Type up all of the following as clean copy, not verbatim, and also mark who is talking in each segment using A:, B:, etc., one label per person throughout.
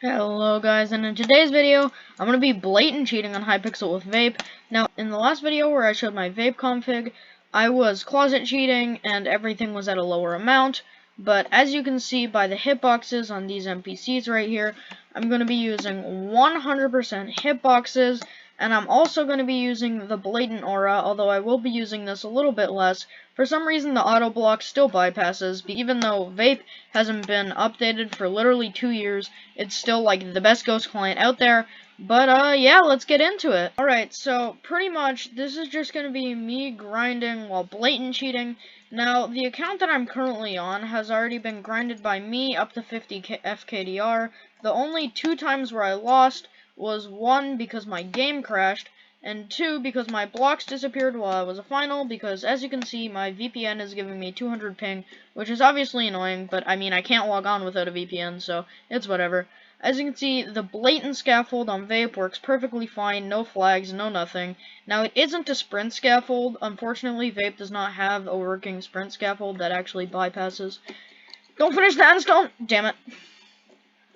A: Hello guys, and in today's video, I'm going to be blatant cheating on hypixel with Vape. Now, in the last video where I showed my Vape config, I was closet cheating and everything was at a lower amount, but as you can see by the hitboxes on these NPCs right here, I'm going to be using 100% hitboxes, and I'm also going to be using the blatant aura, although I will be using this a little bit less. For some reason, the auto block still bypasses, even though Vape hasn't been updated for literally 2 years. It's still like the best ghost client out there. But yeah, let's get into it. Alright, so pretty much this is just gonna be me grinding while blatant cheating. Now, the account that I'm currently on has already been grinded by me up to 50 FKDR. The only 2 times where I lost was 1 because my game crashed, and 2 because my blocks disappeared while I was a final, because as you can see, my VPN is giving me 200 ping, which is obviously annoying, but I mean, I can't log on without a VPN, so it's whatever. As you can see, the blatant scaffold on Vape works perfectly fine, no flags, no nothing. Now, it isn't a sprint scaffold. Unfortunately, Vape does not have a working sprint scaffold that actually bypasses. Don't finish the endstone! Damn it.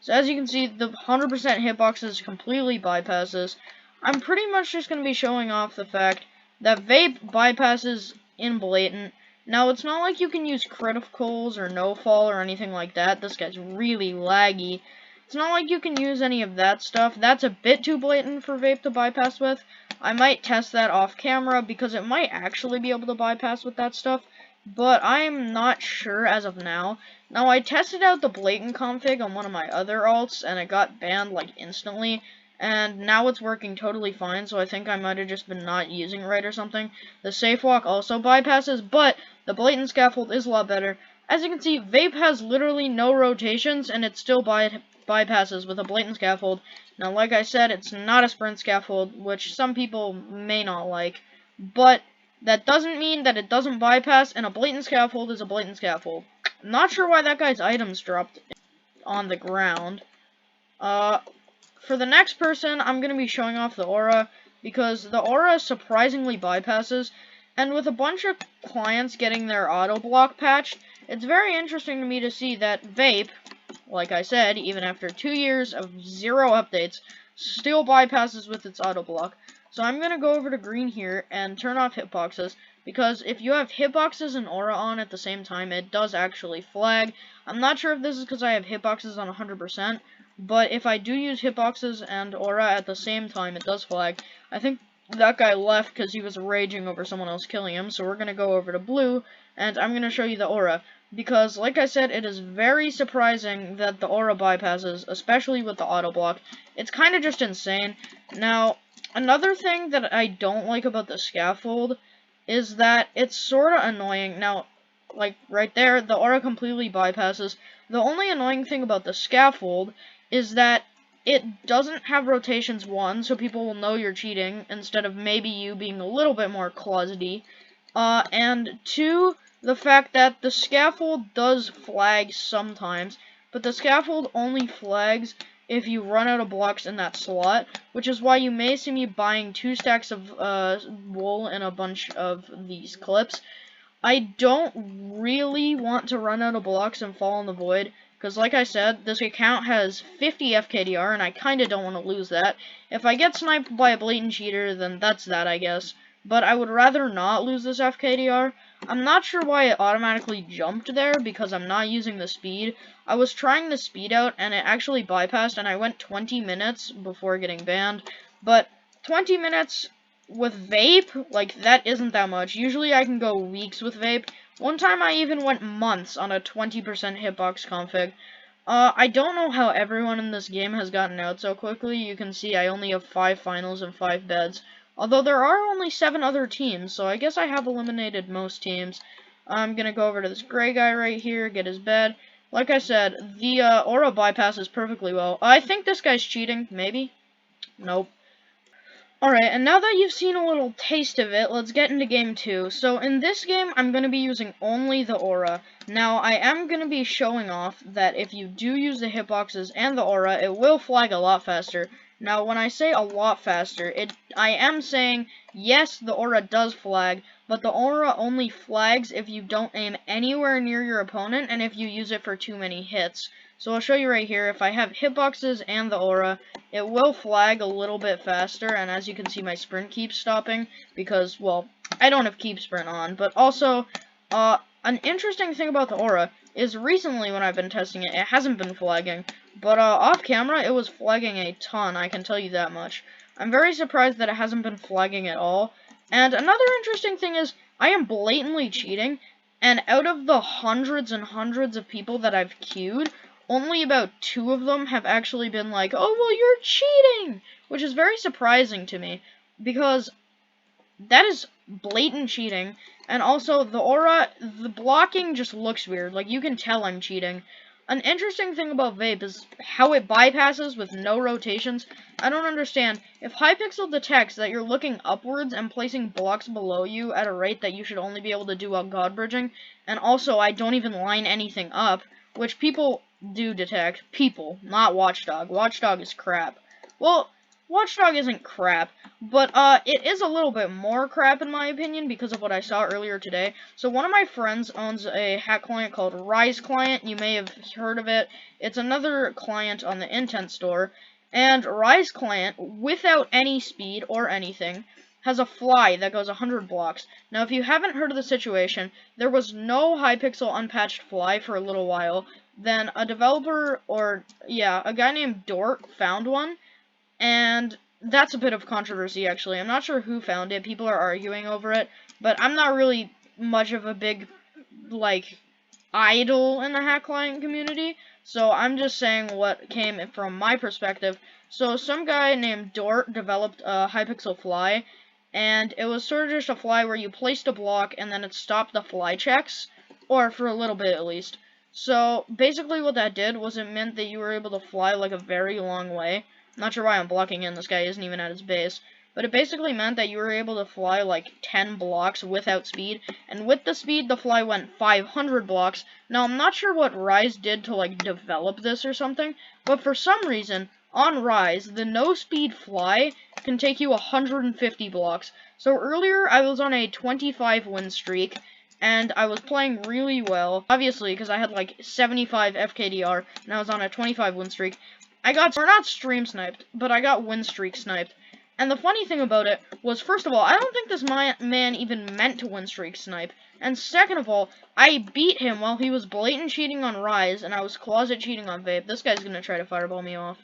A: So as you can see, the 100% hitboxes completely bypasses. I'm pretty much just going to be showing off the fact that Vape bypasses in blatant. Now, it's not like you can use criticals or no-fall or anything like that. This guy's really laggy. It's not like you can use any of that stuff. That's a bit too blatant for Vape to bypass with. I might test that off camera because it might actually be able to bypass with that stuff, but I'm not sure as of now. Now, I tested out the blatant config on one of my other alts, and it got banned, like, instantly, and now it's working totally fine, so I think I might have just been not using it right or something. The safe walk also bypasses, but the blatant scaffold is a lot better. As you can see, Vape has literally no rotations, and it still bypasses with a blatant scaffold. Now, like I said, it's not a sprint scaffold, which some people may not like, but that doesn't mean that it doesn't bypass, and a blatant scaffold is a blatant scaffold. I'm not sure why that guy's items dropped on the ground. For the next person, I'm going to be showing off the aura, because the aura surprisingly bypasses, and with a bunch of clients getting their auto block patched, it's very interesting to me to see that Vape, like I said, even after 2 years of 0 updates, still bypasses with its auto block. So I'm going to go over to green here and turn off hitboxes, because if you have hitboxes and aura on at the same time, it does actually flag. I'm not sure if this is because I have hitboxes on 100%, but if I do use hitboxes and aura at the same time, it does flag. I think that guy left because he was raging over someone else killing him, so we're going to go over to blue, and I'm going to show you the aura. Because, like I said, it is very surprising that the aura bypasses, especially with the auto block. It's kind of just insane. Now, another thing that I don't like about the scaffold is that it's sort of annoying. Now, like right there, the aura completely bypasses. The only annoying thing about the scaffold is that it doesn't have rotations 1, so people will know you're cheating, instead of maybe you being a little bit more closety. And 2, the fact that the scaffold does flag sometimes, but the scaffold only flags if you run out of blocks in that slot, which is why you may see me buying 2 stacks of wool and a bunch of these clips. I don't really want to run out of blocks and fall in the void, because like I said, this account has 50 FKDR, and I kind of don't want to lose that. If I get sniped by a blatant cheater, then that's that, I guess. But I would rather not lose this FKDR. I'm not sure why it automatically jumped there, because I'm not using the speed. I was trying the speed out, and it actually bypassed, and I went 20 minutes before getting banned. But 20 minutes with Vape, like, that isn't that much. Usually I can go weeks with Vape. One time I even went months on a 20% hitbox config. I don't know how everyone in this game has gotten out so quickly. You can see I only have 5 finals and 5 beds. Although there are only 7 other teams, so I guess I have eliminated most teams. I'm gonna go over to this gray guy right here, get his bed. Like I said, the aura bypasses perfectly well. I think this guy's cheating, maybe? Nope. Alright, and now that you've seen a little taste of it, let's get into game 2. So in this game, I'm going to be using only the aura. Now, I am going to be showing off that if you do use the hitboxes and the aura, it will flag a lot faster. Now, when I say a lot faster, I am saying, yes, the aura does flag, but the aura only flags if you don't aim anywhere near your opponent and if you use it for too many hits. So I'll show you right here. If I have hitboxes and the aura, it will flag a little bit faster, and as you can see, my sprint keeps stopping because, well, I don't have keep sprint on. But also, an interesting thing about the aura is recently when I've been testing it, it hasn't been flagging. But off camera, it was flagging a ton, I can tell you that much. I'm very surprised that it hasn't been flagging at all. And another interesting thing is, I am blatantly cheating, and out of the hundreds and hundreds of people that I've queued, only about 2 of them have actually been like, oh, well, you're cheating! Which is very surprising to me, because that is blatant cheating, and also the aura, the blocking just looks weird. Like, you can tell I'm cheating. An interesting thing about Vape is how it bypasses with no rotations. I don't understand. If hypixel detects that you're looking upwards and placing blocks below you at a rate that you should only be able to do while god bridging, and also I don't even line anything up, which people do detect. People, not Watchdog. Watchdog is crap. Well, Watchdog isn't crap, but it is a little bit more crap in my opinion because of what I saw earlier today. So one of my friends owns a hack client called Rise Client. You may have heard of it. It's another client on the Intent store, and Rise Client, without any speed or anything, has a fly that goes 100 blocks. Now, if you haven't heard of the situation, there was no hypixel unpatched fly for a little while. Then a developer, or yeah, a guy named Dort found one. And that's a bit of controversy, actually. I'm not sure who found it. People are arguing over it. But I'm not really much of a big, like, idol in the hack client community. So I'm just saying what came from my perspective. So some guy named Dort developed a hypixel fly. And it was sort of just a fly where you placed a block and then it stopped the fly checks. Or for a little bit, at least. So basically what that did was it meant that you were able to fly, like, a very long way. Not sure why I'm blocking in, this guy isn't even at his base. But it basically meant that you were able to fly like 10 blocks without speed. And with the speed, the fly went 500 blocks. Now, I'm not sure what Rise did to like develop this or something. But for some reason, on Rise, the no-speed fly can take you 150 blocks. So earlier, I was on a 25 win streak. And I was playing really well, obviously, because I had like 75 FKDR. And I was on a 25 win streak. I got, or not stream sniped, but I got win streak sniped. And the funny thing about it was, first of all, I don't think this man even meant to win streak snipe. And second of all, I beat him while he was blatant cheating on Rise, and I was closet cheating on Vape. This guy's gonna try to fireball me off.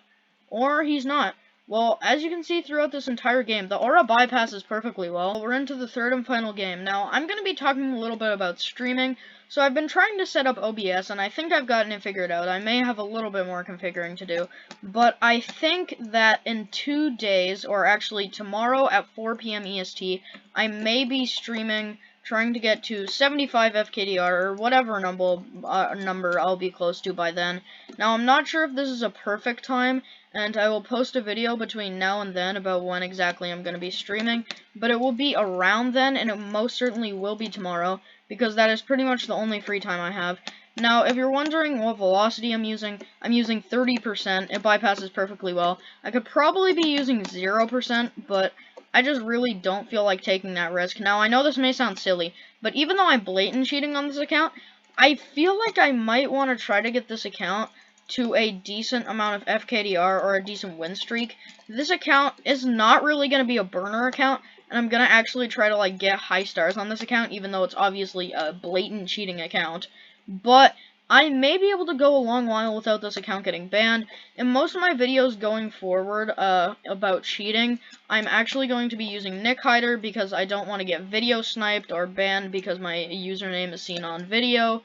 A: Or he's not. Well, as you can see throughout this entire game, the aura bypasses perfectly well. We're into the third and final game. Now, I'm going to be talking a little bit about streaming. So I've been trying to set up OBS, and I think I've gotten it figured out. I may have a little bit more configuring to do. But I think that in 2 days, or actually tomorrow at 4 PM EST, I may be streaming, trying to get to 75 FKDR, or whatever number I'll be close to by then. Now, I'm not sure if this is a perfect time, and I will post a video between now and then about when exactly I'm going to be streaming, but it will be around then, and it most certainly will be tomorrow, because that is pretty much the only free time I have. Now, if you're wondering what velocity I'm using 30%, it bypasses perfectly well. I could probably be using 0%, but I just really don't feel like taking that risk. Now, I know this may sound silly, but even though I'm blatant cheating on this account, I feel like I might want to try to get this account to a decent amount of FKDR or a decent win streak. This account is not really going to be a burner account, and I'm going to actually try to like get high stars on this account, even though it's obviously a blatant cheating account. But I may be able to go a long while without this account getting banned. In most of my videos going forward about cheating, I'm actually going to be using Nick Hider because I don't want to get video sniped or banned because my username is seen on video.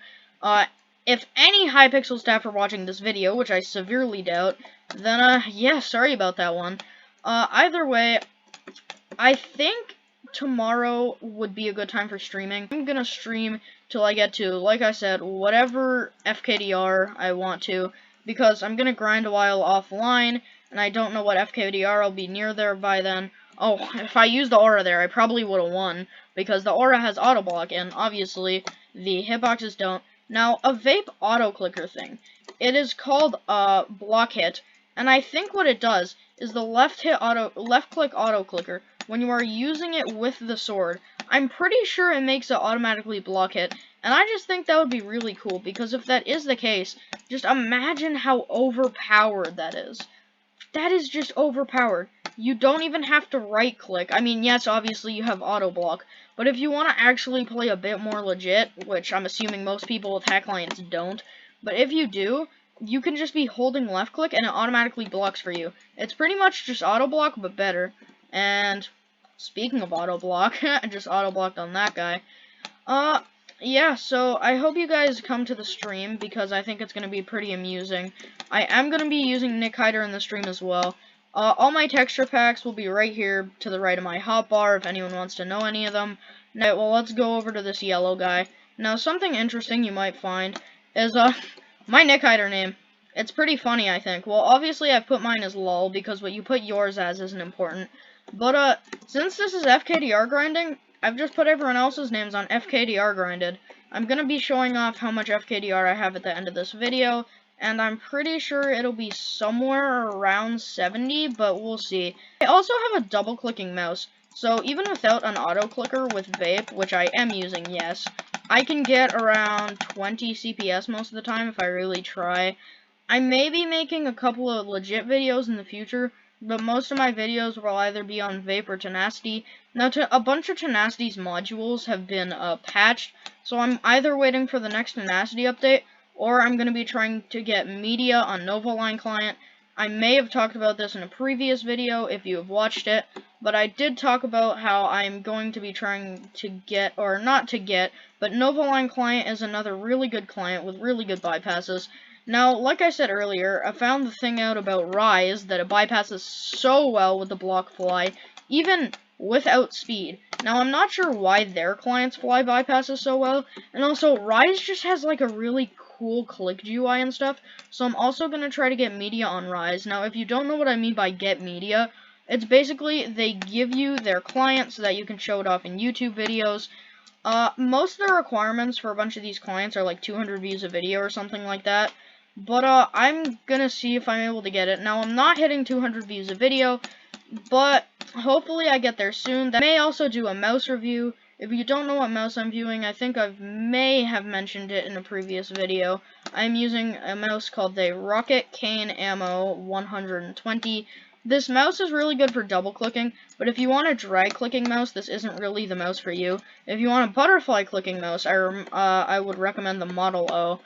A: If any hypixel staff are watching this video, which I severely doubt, then, yeah, sorry about that one. Either way, I think tomorrow would be a good time for streaming. I'm gonna stream till I get to, like I said, whatever FKDR I want to, because I'm gonna grind a while offline, and I don't know what FKDR I'll be near there by then. Oh, if I used the aura there, I probably would have won, because the aura has auto block, and obviously, the hitboxes don't. Now, a Vape auto-clicker thing. It is called block hit, and I think what it does is the left click auto-clicker, when you are using it with the sword, I'm pretty sure it makes it automatically block it, and I just think that would be really cool, because if that is the case, just imagine how overpowered that is. That is just overpowered. You don't even have to right-click. I mean, yes, obviously you have auto-block, but if you want to actually play a bit more legit, which I'm assuming most people with hack clients don't, but if you do, you can just be holding left-click and it automatically blocks for you. It's pretty much just auto-block, but better. And speaking of auto-block, I just auto-blocked on that guy. Yeah, so I hope you guys come to the stream, because I think it's going to be pretty amusing. I am going to be using Nick Hider in the stream as well. All my texture packs will be right here to the right of my hotbar, if anyone wants to know any of them. Now, well, let's go over to this yellow guy. Now, something interesting you might find is, my Nick Hider name. It's pretty funny, I think. Well, obviously, I've put mine as LOL, because what you put yours as isn't important. But, since this is FKDR grinding, I've just put everyone else's names on FKDR grinded. I'm going to be showing off how much FKDR I have at the end of this video, and I'm pretty sure it'll be somewhere around 70, but we'll see. I also have a double-clicking mouse, so even without an auto-clicker with Vape, which I am using, yes, I can get around 20 CPS most of the time if I really try. I may be making a couple of legit videos in the future, but most of my videos will either be on Vape or Tenacity. Now, a bunch of Tenacity's modules have been patched, so I'm either waiting for the next Tenacity update, or I'm going to be trying to get media on Novoline client. I may have talked about this in a previous video if you have watched it, but I did talk about how I'm going to be trying to get, or not to get, but Novoline client is another really good client with really good bypasses. Now, like I said earlier, I found the thing out about Rise, that it bypasses so well with the block fly, even without speed. Now, I'm not sure why their client's fly bypasses so well, and also, Rise just has, like, a really cool click GUI and stuff, so I'm also going to try to get media on Rise. Now, if you don't know what I mean by get media, it's basically they give you their client so that you can show it off in YouTube videos. Most of the requirements for a bunch of these clients are, like, 200 views a video or something like that. But, I'm gonna see if I'm able to get it. Now, I'm not hitting 200 views a video, but hopefully I get there soon. I may also do a mouse review. If you don't know what mouse I'm viewing, I think I may have mentioned it in a previous video. I'm using a mouse called the Rocket Cane Ammo 120. This mouse is really good for double-clicking, but if you want a drag-clicking mouse, this isn't really the mouse for you. If you want a butterfly-clicking mouse, I would recommend the Model O.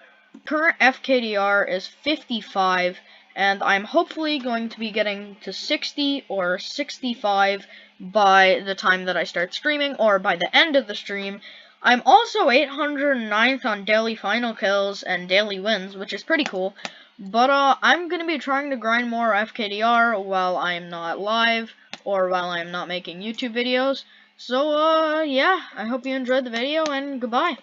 A: Current FKDR is 55, and I'm hopefully going to be getting to 60 or 65 by the time that I start streaming, or by the end of the stream. I'm also 809th on daily final kills and daily wins, which is pretty cool. But, I'm going to be trying to grind more FKDR while I'm not live, or while I'm not making YouTube videos. So, yeah, I hope you enjoyed the video, and goodbye.